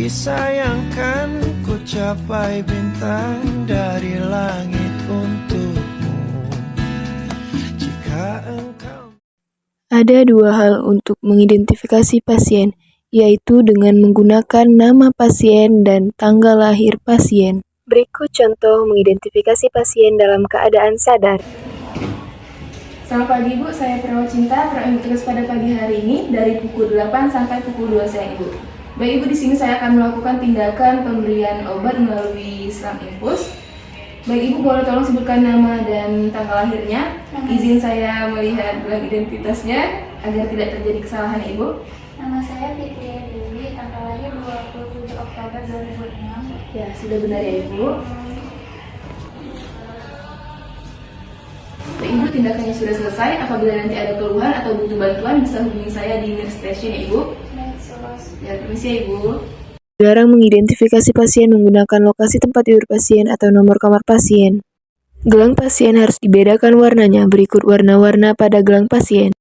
disayangkan, ku capai bintang dari langit untukmu. Jika engkau... Ada dua hal untuk mengidentifikasi pasien, yaitu dengan menggunakan nama pasien dan tanggal lahir pasien. Berikut contoh mengidentifikasi pasien dalam keadaan sadar. Selamat pagi Ibu, saya perawat Cinta, perawat tugas pada pagi hari ini dari pukul 8 sampai pukul 2 siang Ibu. Baik Ibu, di sini saya akan melakukan tindakan pemberian obat melalui selang infus. Baik Ibu, boleh tolong sebutkan nama dan tanggal lahirnya. Izin saya melihat gelang identitasnya agar tidak terjadi kesalahan Ibu. Nama saya Fitri Dewi, tanggal lahir 27 Oktober 2006. Ya, sudah benar ya Ibu. Baik Ibu, tindakannya sudah selesai. Apabila nanti ada keluhan atau butuh bantuan, bisa hubungi saya di nearest station ya Ibu. Ya, permisi ya Ibu. Dilarang mengidentifikasi pasien menggunakan lokasi tempat tidur pasien atau nomor kamar pasien. Gelang pasien harus dibedakan warnanya, berikut warna-warna pada gelang pasien.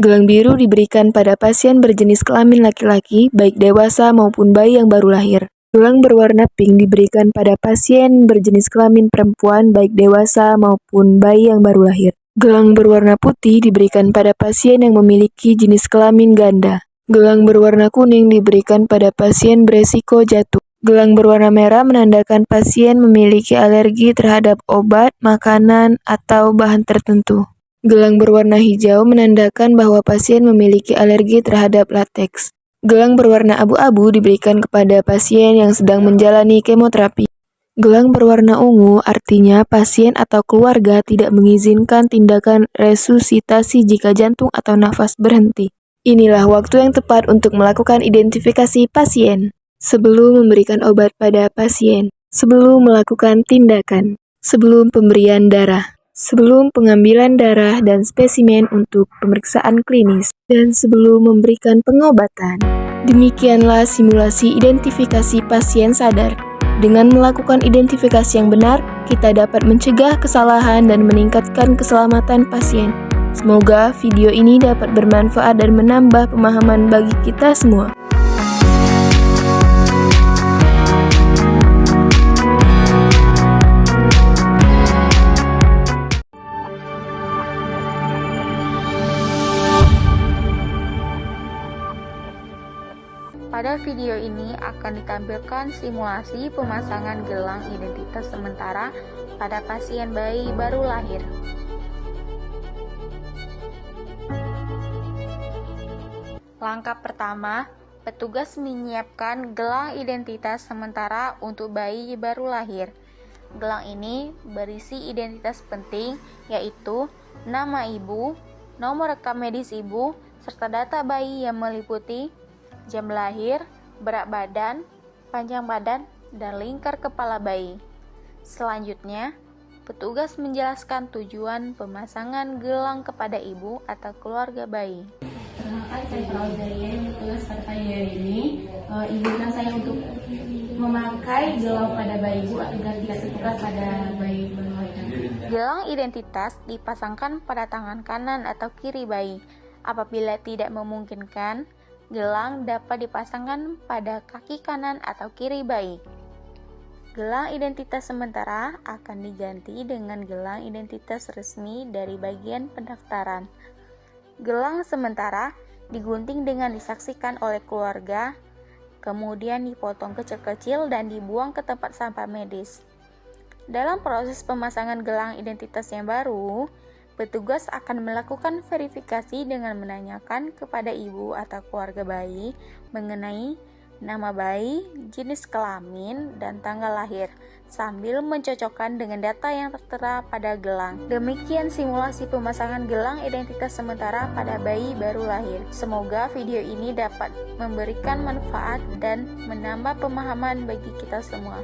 Gelang biru diberikan pada pasien berjenis kelamin laki-laki, baik dewasa maupun bayi yang baru lahir. Gelang berwarna pink diberikan pada pasien berjenis kelamin perempuan, baik dewasa maupun bayi yang baru lahir. Gelang berwarna putih diberikan pada pasien yang memiliki jenis kelamin ganda. Gelang berwarna kuning diberikan pada pasien beresiko jatuh. Gelang berwarna merah menandakan pasien memiliki alergi terhadap obat, makanan, atau bahan tertentu. Gelang berwarna hijau menandakan bahwa pasien memiliki alergi terhadap lateks. Gelang berwarna abu-abu diberikan kepada pasien yang sedang menjalani kemoterapi. Gelang berwarna ungu artinya pasien atau keluarga tidak mengizinkan tindakan resusitasi jika jantung atau nafas berhenti. Inilah waktu yang tepat untuk melakukan identifikasi pasien. Sebelum memberikan obat pada pasien, sebelum melakukan tindakan, sebelum pemberian darah, sebelum pengambilan darah dan spesimen untuk pemeriksaan klinis, dan sebelum memberikan pengobatan. Demikianlah simulasi identifikasi pasien sadar. Dengan melakukan identifikasi yang benar, kita dapat mencegah kesalahan dan meningkatkan keselamatan pasien. Semoga video ini dapat bermanfaat dan menambah pemahaman bagi kita semua. Pada video ini akan ditampilkan simulasi pemasangan gelang identitas sementara pada pasien bayi baru lahir. Langkah pertama, petugas menyiapkan gelang identitas sementara untuk bayi baru lahir. Gelang ini berisi identitas penting, yaitu nama ibu, nomor rekam medis ibu, serta data bayi yang meliputi jam lahir, berat badan, panjang badan, dan lingkar kepala bayi. Selanjutnya, petugas menjelaskan tujuan pemasangan gelang kepada ibu atau keluarga bayi. Perkenalkan, saya perawat Zaria yang bertugas pada pagi hari ini. Izinkan saya untuk memakai gelang pada bayi ibu agar tidak tertukar pada bayi baru lahir. Gelang identitas dipasangkan pada tangan kanan atau kiri bayi. Apabila tidak memungkinkan, gelang dapat dipasangkan pada kaki kanan atau kiri bayi. Gelang identitas sementara akan diganti dengan gelang identitas resmi dari bagian pendaftaran. Gelang sementara digunting dengan disaksikan oleh keluarga, kemudian dipotong kecil-kecil dan dibuang ke tempat sampah medis. Dalam proses pemasangan gelang identitas yang baru, petugas akan melakukan verifikasi dengan menanyakan kepada ibu atau keluarga bayi mengenai nama bayi, jenis kelamin, dan tanggal lahir, sambil mencocokkan dengan data yang tertera pada gelang. Demikian simulasi pemasangan gelang identitas sementara pada bayi baru lahir. Semoga video ini dapat memberikan manfaat dan menambah pemahaman bagi kita semua.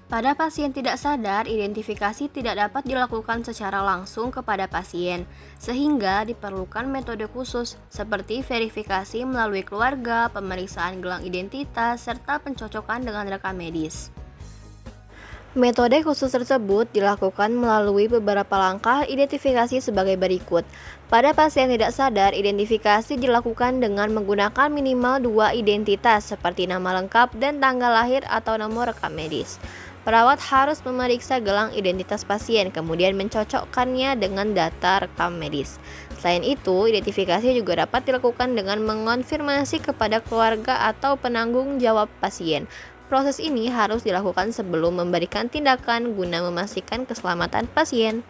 Pada pasien tidak sadar, identifikasi tidak dapat dilakukan secara langsung kepada pasien, sehingga diperlukan metode khusus seperti verifikasi melalui keluarga, pemeriksaan gelang identitas, serta pencocokan dengan rekam medis. Metode khusus tersebut dilakukan melalui beberapa langkah identifikasi sebagai berikut. Pada pasien tidak sadar, identifikasi dilakukan dengan menggunakan minimal 2 identitas seperti nama lengkap dan tanggal lahir atau nomor rekam medis. Perawat harus memeriksa gelang identitas pasien, kemudian mencocokkannya dengan data rekam medis. Selain itu, identifikasi juga dapat dilakukan dengan mengonfirmasi kepada keluarga atau penanggung jawab pasien. Proses ini harus dilakukan sebelum memberikan tindakan guna memastikan keselamatan pasien.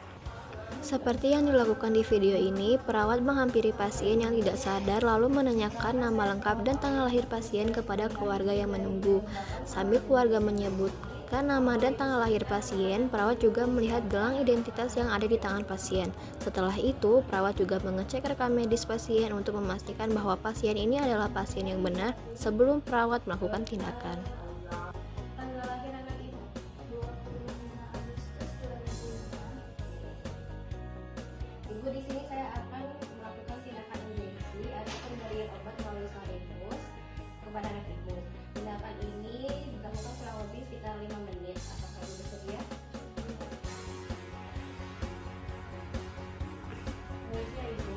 Seperti yang dilakukan di video ini, perawat menghampiri pasien yang tidak sadar lalu menanyakan nama lengkap dan tanggal lahir pasien kepada keluarga yang menunggu. Sambil keluarga menyebutkan nama dan tanggal lahir pasien, perawat juga melihat gelang identitas yang ada di tangan pasien. Setelah itu, perawat juga mengecek rekam medis pasien untuk memastikan bahwa pasien ini adalah pasien yang benar sebelum perawat melakukan tindakan. Ibu, di sini saya akan melakukan tindakan injeksi atau pemberian obat melalui salivus kepada anak ibu. Tindakan ini dilakukan kurang lebih sekitar 5 menit. Apakah ibu bersedia? Permisi ya, ibu.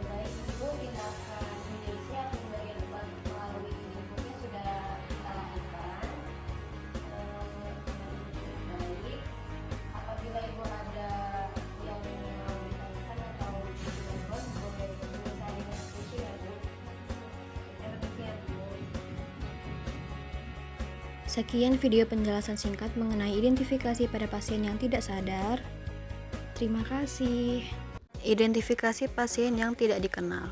Baik ibu, tindakan injeksi atau pemberian obat melalui infusnya sudah kita lakukan. Baik, apabila ibu ada yang mau ditanyakan atau ditanyakan, boleh hubungi saya dengan diskusi ya bu. Terima kasih ya bu. Sekian video penjelasan singkat mengenai identifikasi pada pasien yang tidak sadar. Terima kasih. Identifikasi pasien yang tidak dikenal.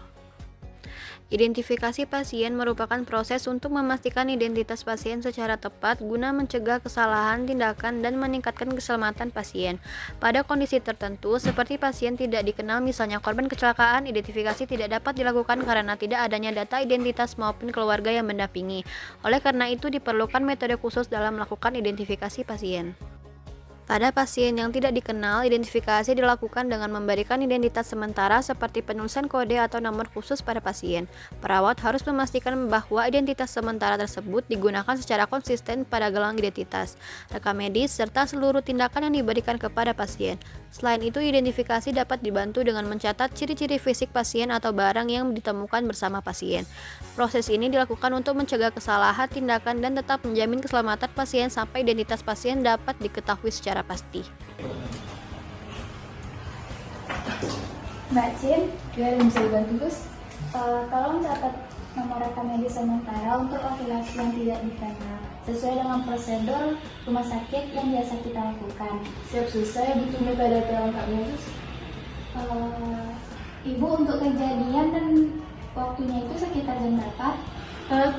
Identifikasi pasien merupakan proses untuk memastikan identitas pasien secara tepat guna mencegah kesalahan tindakan dan meningkatkan keselamatan pasien. Pada kondisi tertentu, seperti pasien tidak dikenal misalnya korban kecelakaan, identifikasi tidak dapat dilakukan karena tidak adanya data identitas maupun keluarga yang mendampingi. Oleh karena itu, diperlukan metode khusus dalam melakukan identifikasi pasien. Pada pasien yang tidak dikenal, identifikasi dilakukan dengan memberikan identitas sementara seperti penulisan kode atau nomor khusus pada pasien. Perawat harus memastikan bahwa identitas sementara tersebut digunakan secara konsisten pada gelang identitas, rekam medis, serta seluruh tindakan yang diberikan kepada pasien. Selain itu, identifikasi dapat dibantu dengan mencatat ciri-ciri fisik pasien atau barang yang ditemukan bersama pasien. Proses ini dilakukan untuk mencegah kesalahan tindakan dan tetap menjamin keselamatan pasien sampai identitas pasien dapat diketahui secara pasti. Mbak Cin, Ya, yang bisa dibantu Gus? tolong catat nomor rekam medis sementara untuk laki-laki yang tidak dikenal sesuai dengan prosedur rumah sakit yang biasa kita lakukan. Siap Sus, saya butuh metadata lengkapnya Sus. Ibu, untuk kejadian dan waktunya itu sekitar jam berapa?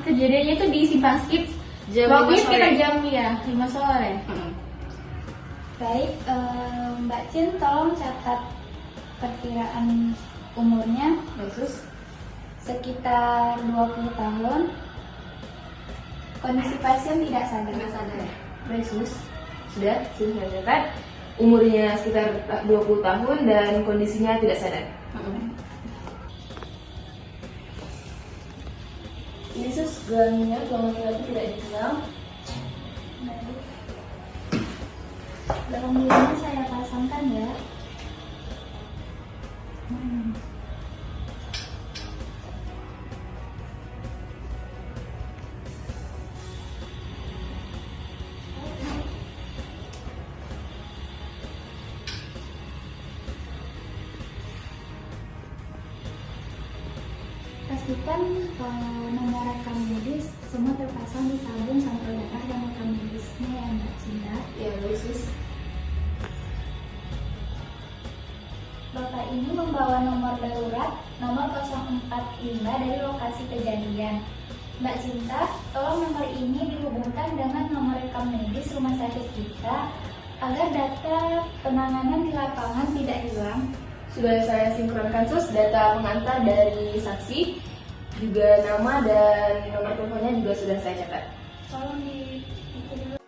Kejadiannya itu di Simpang Skip. Waktunya sekitar jam 5 sore. Baik, Mbak Cin, tolong catat perkiraan umurnya Baik Sus. sekitar 20 tahun. Kondisi pasien tidak sadar. Baik Sus. Sudah saya catat. Umurnya sekitar 20 tahun dan kondisinya tidak sadar. Ini Sus, gelangnya gelang laki-laki tidak dikenal. Gelang birunya saya pasangkan ya. Pastikan nomor rekam medis semua terpasang di tabung sampel darah dan rekam medisnya ya Mbak Cinta. Ya, baik Sus. Bapak ini membawa nomor darurat nomor 045 dari lokasi kejadian. Mbak Cinta, tolong nomor ini dihubungkan dengan nomor rekam medis rumah sakit kita agar data penanganan di lapangan tidak hilang. Sudah saya sinkronkan Sus, data pengantar dari saksi, juga nama dan nomor teleponnya juga sudah saya catat. Tolong di itu dulu.